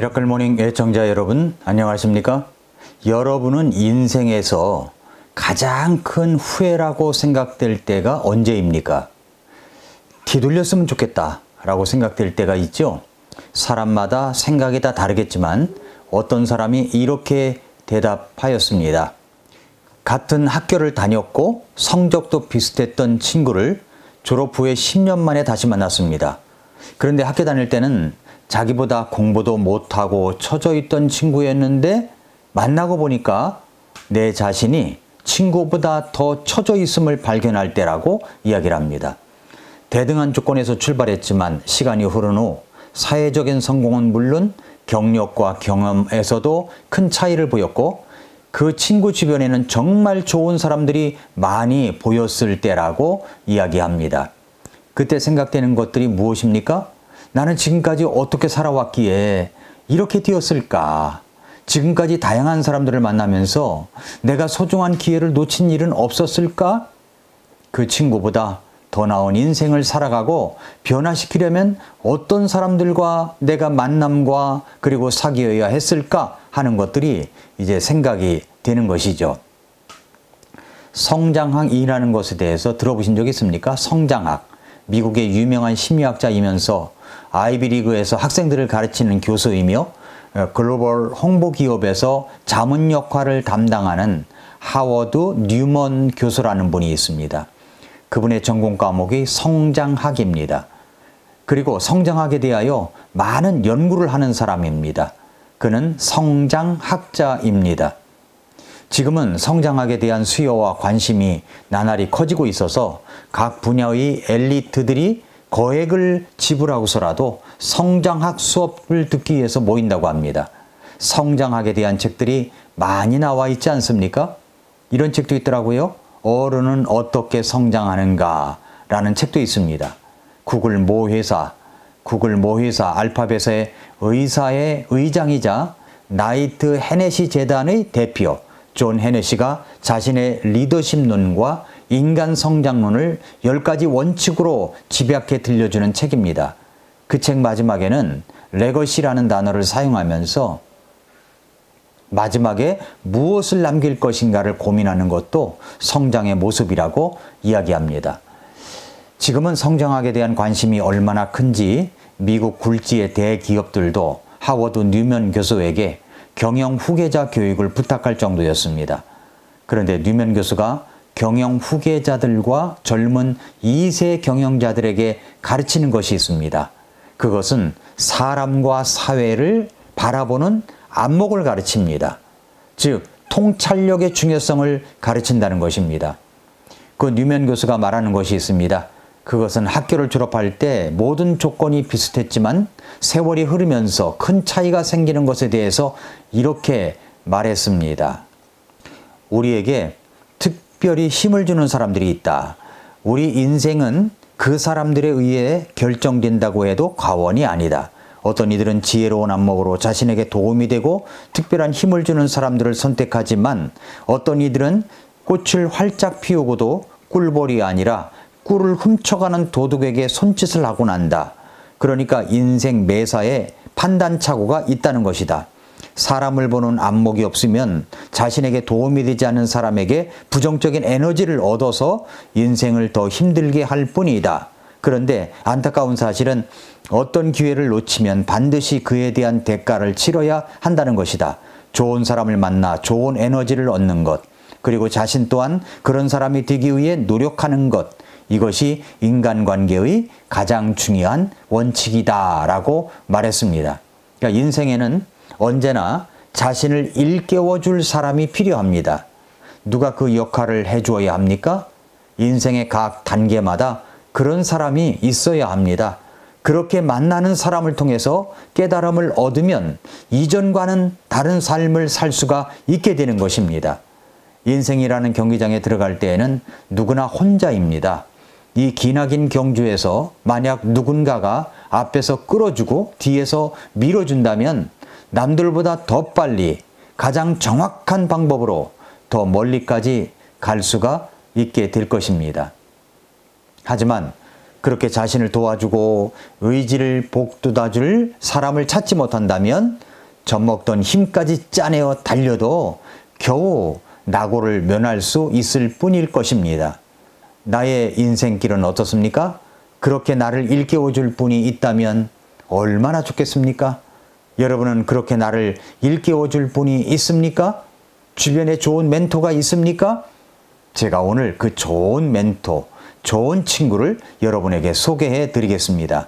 미라클 모닝 애청자 여러분, 안녕하십니까? 여러분은 인생에서 가장 큰 후회라고 생각될 때가 언제입니까? 뒤돌렸으면 좋겠다 라고 생각될 때가 있죠. 사람마다 생각이 다 다르겠지만 어떤 사람이 이렇게 대답하였습니다. 같은 학교를 다녔고 성적도 비슷했던 친구를 졸업 후에 10년 만에 다시 만났습니다. 그런데 학교 다닐 때는 자기보다 공부도 못하고 처져 있던 친구였는데 만나고 보니까 내 자신이 친구보다 더 처져 있음을 발견할 때라고 이야기를 합니다. 대등한 조건에서 출발했지만 시간이 흐른 후 사회적인 성공은 물론 경력과 경험에서도 큰 차이를 보였고 그 친구 주변에는 정말 좋은 사람들이 많이 보였을 때라고 이야기합니다. 그때 생각되는 것들이 무엇입니까? 나는 지금까지 어떻게 살아왔기에 이렇게 되었을까? 지금까지 다양한 사람들을 만나면서 내가 소중한 기회를 놓친 일은 없었을까? 그 친구보다 더 나은 인생을 살아가고 변화시키려면 어떤 사람들과 내가 만남과 그리고 사귀어야 했을까 하는 것들이 이제 생각이 되는 것이죠. 성장학이라는 것에 대해서 들어보신 적 있습니까? 성장학. 미국의 유명한 심리학자이면서 아이비리그에서 학생들을 가르치는 교수이며 글로벌 홍보 기업에서 자문 역할을 담당하는 하워드 뉴먼 교수라는 분이 있습니다. 그분의 전공 과목이 성장학입니다. 그리고 성장학에 대하여 많은 연구를 하는 사람입니다. 그는 성장학자입니다. 지금은 성장학에 대한 수요와 관심이 나날이 커지고 있어서 각 분야의 엘리트들이 거액을 지불하고서라도 성장학 수업을 듣기 위해서 모인다고 합니다. 성장학에 대한 책들이 많이 나와 있지 않습니까? 이런 책도 있더라고요. 어른은 어떻게 성장하는가 라는 책도 있습니다. 구글 모 회사 알파벳의 의사의 의장이자 나이트 헤네시 재단의 대표 존 헤네시가 자신의 리더십론과 인간 성장론을 10가지 원칙으로 집약해 들려주는 책입니다. 그 책 마지막에는 레거시라는 단어를 사용하면서 마지막에 무엇을 남길 것인가를 고민하는 것도 성장의 모습이라고 이야기합니다. 지금은 성장학에 대한 관심이 얼마나 큰지 미국 굴지의 대기업들도 하워드 뉴먼 교수에게 경영 후계자 교육을 부탁할 정도였습니다. 그런데 뉴먼 교수가 경영 후계자들과 젊은 2세 경영자들에게 가르치는 것이 있습니다. 그것은 사람과 사회를 바라보는 안목을 가르칩니다. 즉, 통찰력의 중요성을 가르친다는 것입니다. 그 뉴먼 교수가 말하는 것이 있습니다. 그것은 학교를 졸업할 때 모든 조건이 비슷했지만 세월이 흐르면서 큰 차이가 생기는 것에 대해서 이렇게 말했습니다. 우리에게 특별히 힘을 주는 사람들이 있다. 우리 인생은 그 사람들에 의해 결정된다고 해도 과언이 아니다. 어떤 이들은 지혜로운 안목으로 자신에게 도움이 되고 특별한 힘을 주는 사람들을 선택하지만 어떤 이들은 꽃을 활짝 피우고도 꿀벌이 아니라 꿀을 훔쳐가는 도둑에게 손짓을 하고 난다. 그러니까 인생 매사에 판단착오가 있다는 것이다. 사람을 보는 안목이 없으면 자신에게 도움이 되지 않는 사람에게 부정적인 에너지를 얻어서 인생을 더 힘들게 할 뿐이다. 그런데 안타까운 사실은 어떤 기회를 놓치면 반드시 그에 대한 대가를 치러야 한다는 것이다. 좋은 사람을 만나 좋은 에너지를 얻는 것, 그리고 자신 또한 그런 사람이 되기 위해 노력하는 것, 이것이 인간관계의 가장 중요한 원칙이다 라고 말했습니다. 그러니까 인생에는 언제나 자신을 일깨워줄 사람이 필요합니다. 누가 그 역할을 해주어야 합니까? 인생의 각 단계마다 그런 사람이 있어야 합니다. 그렇게 만나는 사람을 통해서 깨달음을 얻으면 이전과는 다른 삶을 살 수가 있게 되는 것입니다. 인생이라는 경기장에 들어갈 때에는 누구나 혼자입니다. 이 기나긴 경주에서 만약 누군가가 앞에서 끌어주고 뒤에서 밀어준다면 남들보다 더 빨리 가장 정확한 방법으로 더 멀리까지 갈 수가 있게 될 것입니다. 하지만 그렇게 자신을 도와주고 의지를 복돋아줄 사람을 찾지 못한다면 젖먹던 힘까지 짜내어 달려도 겨우 낙오를 면할 수 있을 뿐일 것입니다. 나의 인생길은 어떻습니까? 그렇게 나를 일깨워줄 분이 있다면 얼마나 좋겠습니까? 여러분은 그렇게 나를 일깨워줄 분이 있습니까? 주변에 좋은 멘토가 있습니까? 제가 오늘 그 좋은 멘토, 좋은 친구를 여러분에게 소개해 드리겠습니다.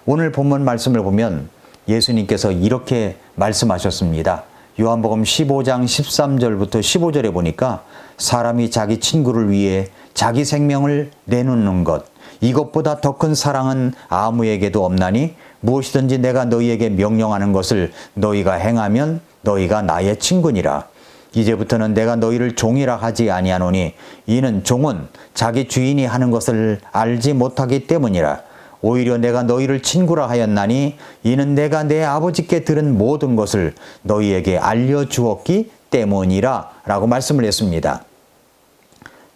오늘 본문 말씀을 보면 예수님께서 이렇게 말씀하셨습니다. 요한복음 15장 13절부터 15절에 보니까 사람이 자기 친구를 위해 자기 생명을 내놓는 것, 이것보다 더 큰 사랑은 아무에게도 없나니 무엇이든지 내가 너희에게 명령하는 것을 너희가 행하면 너희가 나의 친구니라. 이제부터는 내가 너희를 종이라 하지 아니하노니 이는 종은 자기 주인이 하는 것을 알지 못하기 때문이라. 오히려 내가 너희를 친구라 하였나니 이는 내가 내 아버지께 들은 모든 것을 너희에게 알려주었기 때문이라 라고 말씀을 했습니다.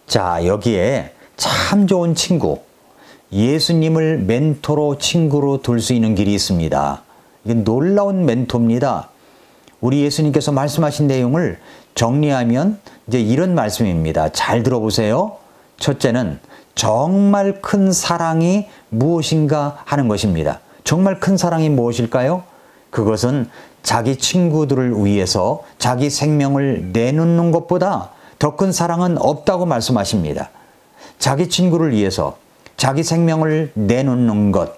자, 여기에 참 좋은 친구, 예수님을 멘토로 친구로 둘 수 있는 길이 있습니다. 이게 놀라운 멘토입니다. 우리 예수님께서 말씀하신 내용을 정리하면 이제 이런 말씀입니다. 잘 들어보세요. 첫째는 정말 큰 사랑이 무엇인가 하는 것입니다. 정말 큰 사랑이 무엇일까요? 그것은 자기 친구들을 위해서 자기 생명을 내놓는 것보다 더 큰 사랑은 없다고 말씀하십니다. 자기 친구를 위해서 자기 생명을 내놓는 것,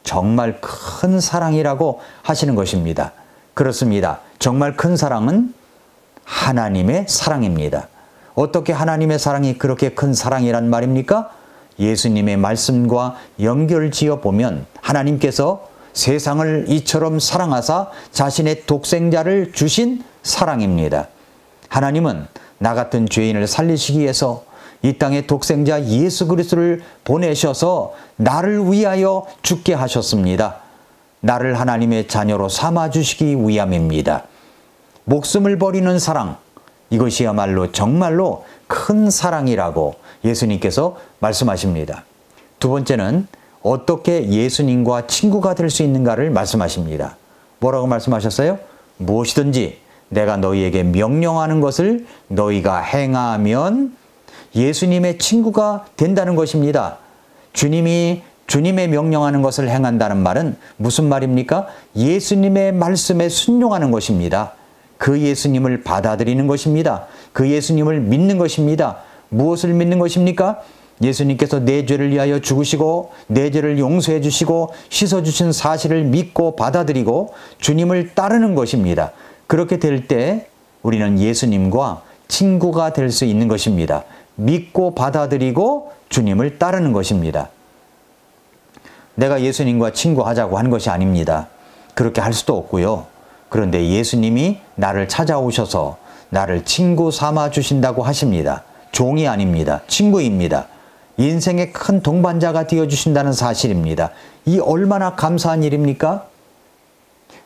정말 큰 사랑이라고 하시는 것입니다. 그렇습니다. 정말 큰 사랑은 하나님의 사랑입니다. 어떻게 하나님의 사랑이 그렇게 큰 사랑이란 말입니까? 예수님의 말씀과 연결지어 보면 하나님께서 세상을 이처럼 사랑하사 자신의 독생자를 주신 사랑입니다. 하나님은 나 같은 죄인을 살리시기 위해서 이 땅에 독생자 예수 그리스도를 보내셔서 나를 위하여 죽게 하셨습니다. 나를 하나님의 자녀로 삼아주시기 위함입니다. 목숨을 버리는 사랑, 이것이야말로 정말로 큰 사랑이라고 예수님께서 말씀하십니다. 두 번째는 어떻게 예수님과 친구가 될 수 있는가를 말씀하십니다. 뭐라고 말씀하셨어요? 무엇이든지 내가 너희에게 명령하는 것을 너희가 행하면 예수님의 친구가 된다는 것입니다. 주님의 명령하는 것을 행한다는 말은 무슨 말입니까? 예수님의 말씀에 순종하는 것입니다. 그 예수님을 받아들이는 것입니다. 그 예수님을 믿는 것입니다. 무엇을 믿는 것입니까? 예수님께서 내 죄를 위하여 죽으시고 내 죄를 용서해 주시고 씻어주신 사실을 믿고 받아들이고 주님을 따르는 것입니다. 그렇게 될 때 우리는 예수님과 친구가 될 수 있는 것입니다. 믿고 받아들이고 주님을 따르는 것입니다. 내가 예수님과 친구하자고 한 것이 아닙니다. 그렇게 할 수도 없고요. 그런데 예수님이 나를 찾아오셔서 나를 친구 삼아 주신다고 하십니다. 종이 아닙니다. 친구입니다. 인생의 큰 동반자가 되어주신다는 사실입니다. 이 얼마나 감사한 일입니까?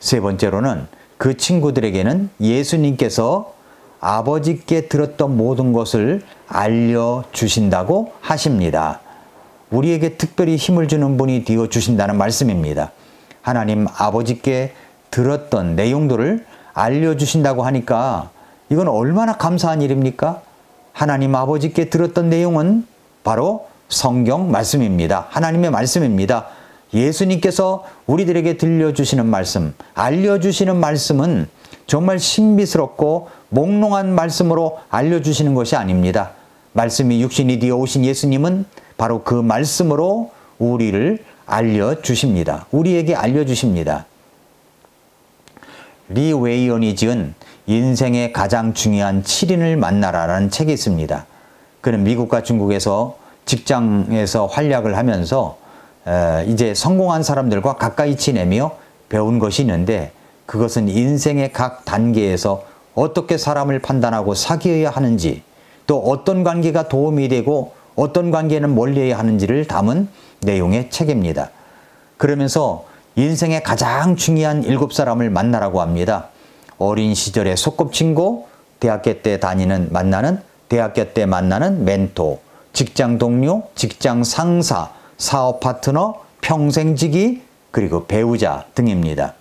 세 번째로는 그 친구들에게는 예수님께서 아버지께 들었던 모든 것을 알려주신다고 하십니다. 우리에게 특별히 힘을 주는 분이 되어주신다는 말씀입니다. 하나님 아버지께 들었던 내용들을 알려주신다고 하니까 이건 얼마나 감사한 일입니까? 하나님 아버지께 들었던 내용은 바로 성경 말씀입니다. 하나님의 말씀입니다. 예수님께서 우리들에게 들려주시는 말씀, 알려주시는 말씀은 정말 신비스럽고 몽롱한 말씀으로 알려주시는 것이 아닙니다. 말씀이 육신이 되어 오신 예수님은 바로 그 말씀으로 우리를 알려주십니다. 우리에게 알려주십니다. 리 웨이언이 지은 인생의 가장 중요한 7인을 만나라라는 책이 있습니다. 그는 미국과 중국에서 직장에서 활약을 하면서 이제 성공한 사람들과 가까이 지내며 배운 것이 있는데 그것은 인생의 각 단계에서 어떻게 사람을 판단하고 사귀어야 하는지 또 어떤 관계가 도움이 되고 어떤 관계는 멀리해야 하는지를 담은 내용의 책입니다. 그러면서 인생의 가장 중요한 7사람을 만나라고 합니다. 어린 시절의 소꿉친구, 대학교 때 대학교 때 만나는 멘토, 직장 동료, 직장 상사, 사업 파트너, 평생지기, 그리고 배우자 등입니다.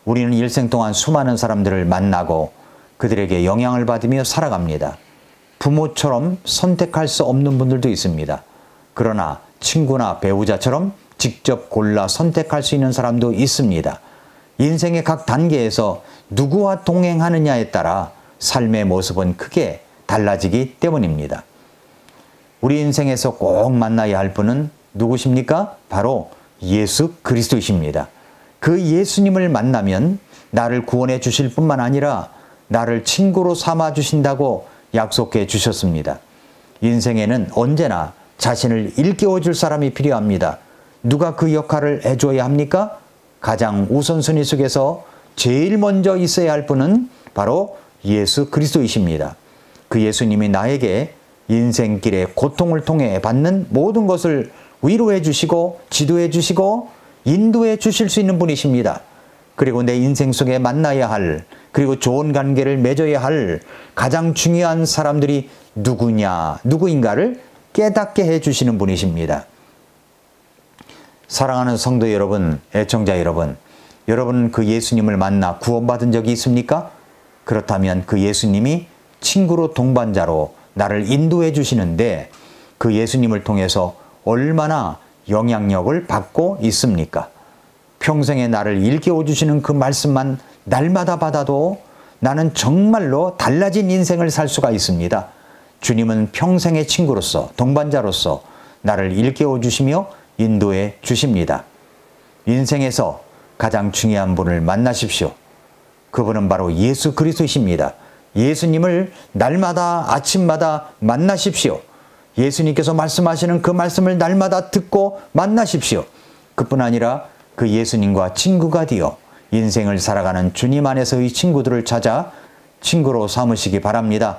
우리는 일생 동안 수많은 사람들을 만나고 그들에게 영향을 받으며 살아갑니다. 부모처럼 선택할 수 없는 분들도 있습니다. 그러나 친구나 배우자처럼 직접 골라 선택할 수 있는 사람도 있습니다. 인생의 각 단계에서 누구와 동행하느냐에 따라 삶의 모습은 크게 달라지기 때문입니다. 우리 인생에서 꼭 만나야 할 분은 누구십니까? 바로 예수 그리스도이십니다. 그 예수님을 만나면 나를 구원해 주실 뿐만 아니라 나를 친구로 삼아 주신다고 약속해 주셨습니다. 인생에는 언제나 자신을 일깨워 줄 사람이 필요합니다. 누가 그 역할을 해줘야 합니까? 가장 우선순위 속에서 제일 먼저 있어야 할 분은 바로 예수 그리스도이십니다. 그 예수님이 나에게 인생길의 고통을 통해 받는 모든 것을 위로해 주시고 지도해 주시고 인도해 주실 수 있는 분이십니다. 그리고 내 인생 속에 만나야 할, 그리고 좋은 관계를 맺어야 할 가장 중요한 사람들이 누구인가를 깨닫게 해 주시는 분이십니다. 사랑하는 성도 여러분, 애청자 여러분, 여러분 그 예수님을 만나 구원받은 적이 있습니까? 그렇다면 그 예수님이 친구로 동반자로 나를 인도해 주시는데 그 예수님을 통해서 얼마나 영향력을 받고 있습니까? 평생에 나를 일깨워 주시는 그 말씀만 날마다 받아도 나는 정말로 달라진 인생을 살 수가 있습니다. 주님은 평생의 친구로서 동반자로서 나를 일깨워 주시며 인도해 주십니다. 인생에서 가장 중요한 분을 만나십시오. 그분은 바로 예수 그리스도이십니다. 예수님을 날마다 아침마다 만나십시오. 예수님께서 말씀하시는 그 말씀을 날마다 듣고 만나십시오. 그뿐 아니라 그 예수님과 친구가 되어 인생을 살아가는 주님 안에서의 친구들을 찾아 친구로 삼으시기 바랍니다.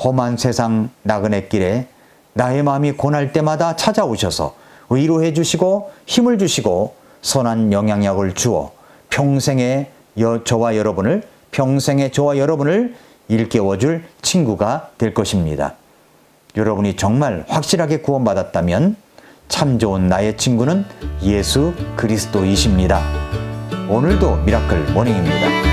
험한 세상 나그네 길에 나의 마음이 고날 때마다 찾아오셔서 위로해 주시고 힘을 주시고 선한 영향력을 주어 평생의 저와 여러분을 일깨워줄 친구가 될 것입니다. 여러분이 정말 확실하게 구원받았다면 참 좋은 나의 친구는 예수 그리스도이십니다. 오늘도 미라클 모닝입니다.